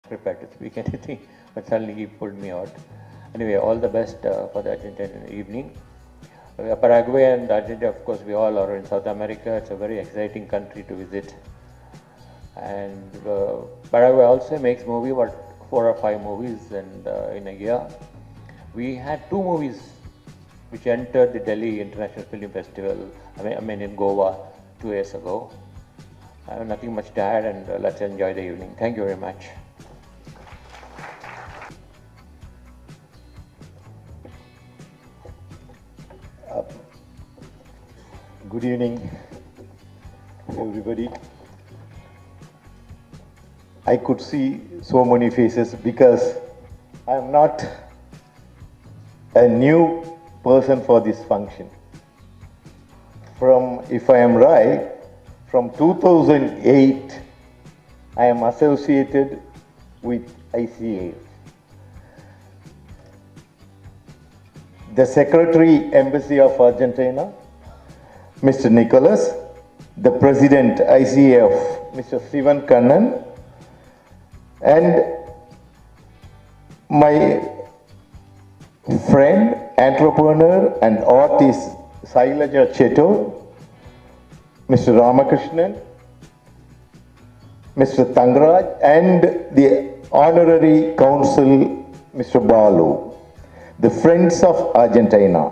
prepared to speak anything, but suddenly he pulled me out. Anyway, all the best for the Argentine evening. Paraguay and Argentina, of course, we all are in South America. It's a very exciting country to visit. And Paraguay also makes movie, about 4 or 5 movies in a year. We had 2 movies which entered the Delhi International Film Festival, I mean in Goa 2 years ago. I have nothing much to add, and let's enjoy the evening. Thank you very much. Good evening, everybody. I could see so many faces because I am not a new person for this function. If I am right, from 2008, I am associated with ICA. The Secretary, Embassy of Argentina, Mr. Nicholas, the President, ICAF, Mr. Sivan Kannan, and my friend, entrepreneur and artist Sailaja Cheto, Mr. Ramakrishnan, Mr. Tangraj, and the Honorary Council, Mr. Balu, the Friends of Argentina,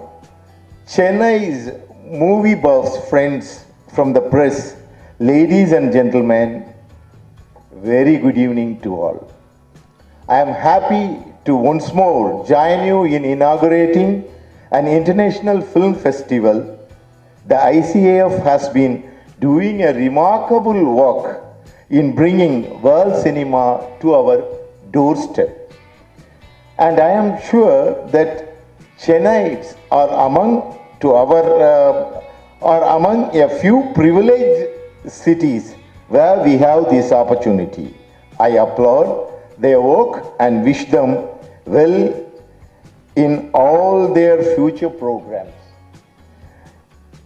Chennai's movie buffs, friends from the press, ladies and gentlemen, very good evening to all. I am happy to once more join you in inaugurating an international film festival. The ICAF has been doing a remarkable work in bringing world cinema to our doorstep. And I am sure that Chennaites are among a few privileged cities where we have this opportunity. I applaud their work and wish them well in all their future programs.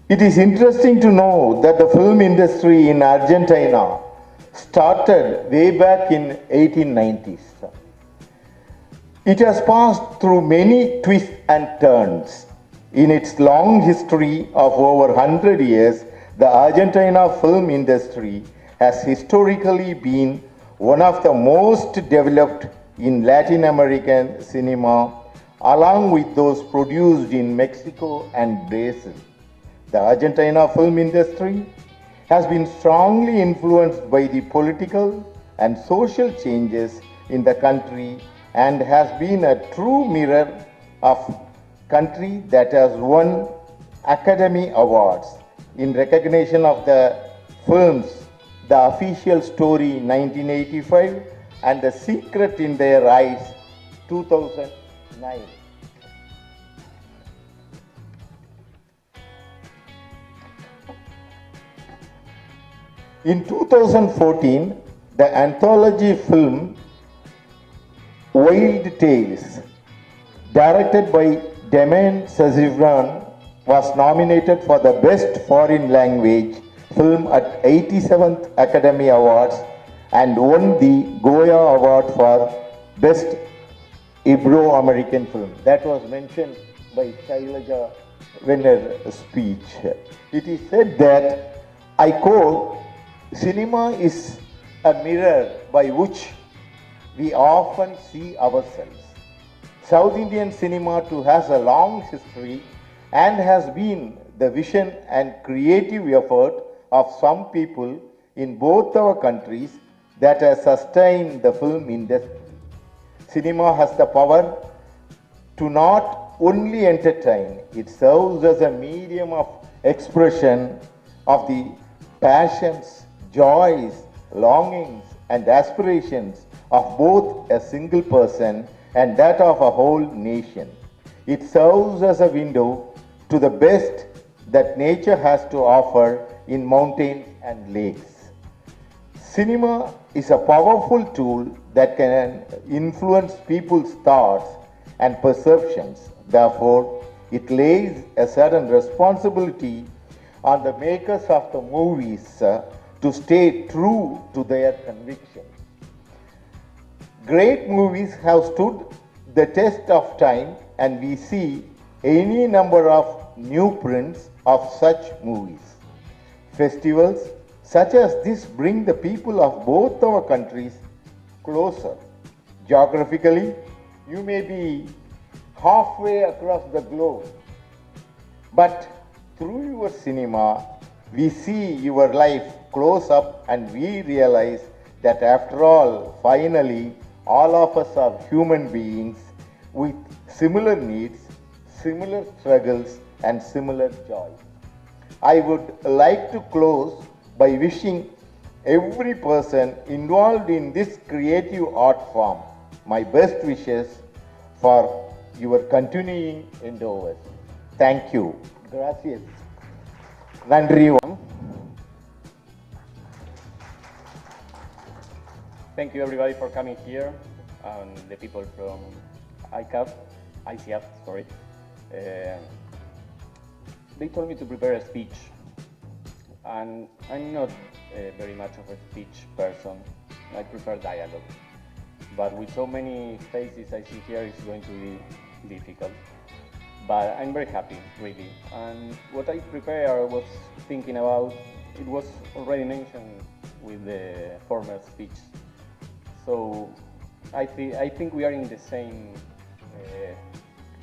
It is interesting to know that the film industry in Argentina started way back in 1890s. It has passed through many twists and turns. In its long history of over 100 years, the Argentina film industry has historically been one of the most developed in Latin American cinema, along with those produced in Mexico and Brazil. The Argentina film industry has been strongly influenced by the political and social changes in the country and has been a true mirror of country that has won Academy Awards in recognition of the films The Official Story 1985 and The Secret in Their Eyes 2009. In 2014, the anthology film Wild Tales, directed by Damien Sazivran, was nominated for the Best Foreign Language Film at 87th Academy Awards and won the Goya Award for Best Ibero-American Film. That was mentioned by Shailaja in her speech. It is said that, I quote, "Cinema is a mirror by which we often see ourselves." South Indian cinema too has a long history and has been the vision and creative effort of some people in both our countries that has sustained the film industry. Cinema has the power to not only entertain, it serves as a medium of expression of the passions, joys, longings, and aspirations of both a single person and that of a whole nation. It serves as a window to the best that nature has to offer in mountains and lakes. Cinema is a powerful tool that can influence people's thoughts and perceptions. Therefore, it lays a certain responsibility on the makers of the movies to stay true to their convictions. Great movies have stood the test of time, and we see any number of new prints of such movies. Festivals such as this bring the people of both our countries closer. Geographically, you may be halfway across the globe, but through your cinema, we see your life close up and we realize that after all, finally, all of us are human beings with similar needs, similar struggles, and similar joys. I would like to close by wishing every person involved in this creative art form my best wishes for your continuing endeavors. Thank you. Gracias. Nandri. Thank you everybody for coming here, and the people from ICAF, sorry. They told me to prepare a speech, and I'm not very much of a speech person. I prefer dialogue. But with so many faces I see here, it's going to be difficult. But I'm very happy, really. And what I prepared, I was thinking about, it was already mentioned with the former speech. So I think we are in the same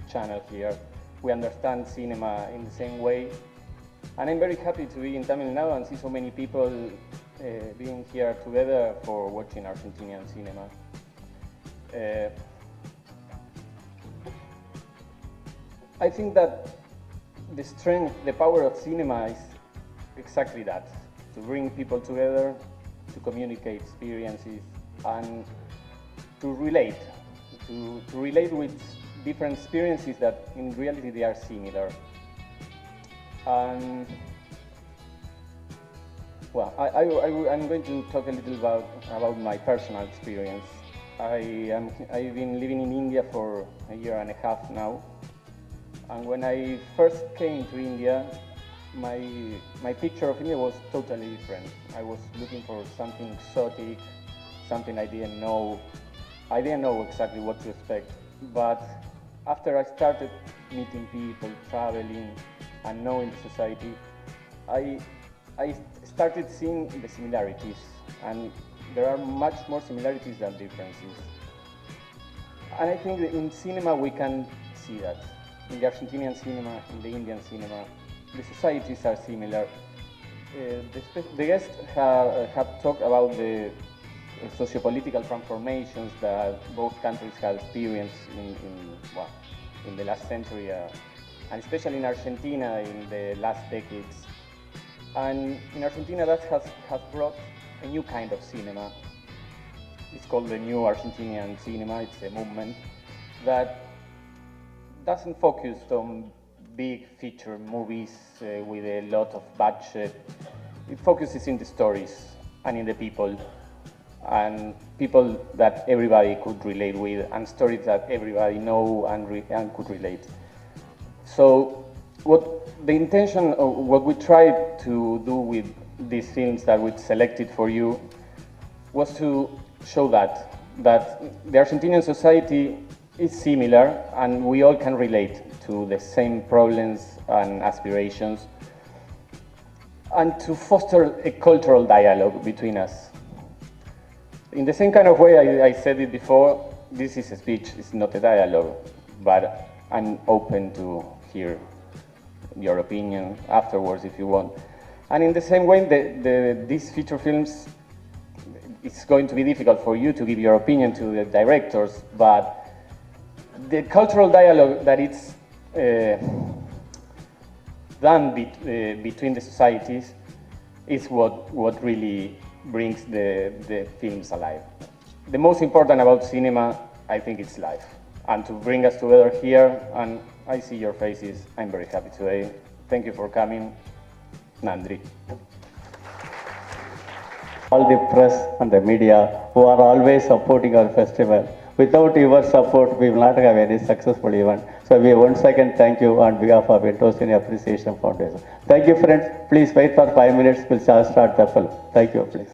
channel here. We understand cinema in the same way. And I'm very happy to be in Tamil Nadu and see so many people being here together for watching Argentinian cinema. I think that the strength, the power of cinema is exactly that, to bring people together, to communicate experiences, and to relate with different experiences that in reality they are similar. And well, I'm going to talk a little about my personal experience. I've been living in India for a year and a half now, and when I first came to India, my picture of India was totally different. I was looking for something exotic, something I didn't know. I didn't know exactly what to expect, but after I started meeting people, traveling, and knowing the society, I started seeing the similarities, and there are much more similarities than differences. And I think that in cinema we can see that. In the Argentinian cinema, in the Indian cinema, the societies are similar. The guests have talked about the socio-political transformations that both countries have experienced in the last century, and especially in Argentina in the last decades. And in Argentina that has brought a new kind of cinema. It's called the New Argentinian Cinema. It's a movement that doesn't focus on big feature movies with a lot of budget. It focuses in the stories and in the people, and people that everybody could relate with, and stories that everybody know and could relate. So what the intention of what we tried to do with these films that we selected for you was to show that the Argentinian society is similar and we all can relate to the same problems and aspirations, and to foster a cultural dialogue between us. In the same kind of way I said it before, this is a speech, it's not a dialogue, but I'm open to hear your opinion afterwards if you want. And in the same way, these feature films, it's going to be difficult for you to give your opinion to the directors, but the cultural dialogue that it's done between the societies is what really brings the films alive. The most important about cinema, I think, it's life. And to bring us together here, and I see your faces, I'm very happy today. Thank you for coming. Nandri. All the press and the media who are always supporting our festival. Without your support, we will not have any successful event. So we once again thank you on behalf of Indocine Appreciation Foundation. Thank you, friends. Please wait for 5 minutes. We'll start the film. Thank you, please.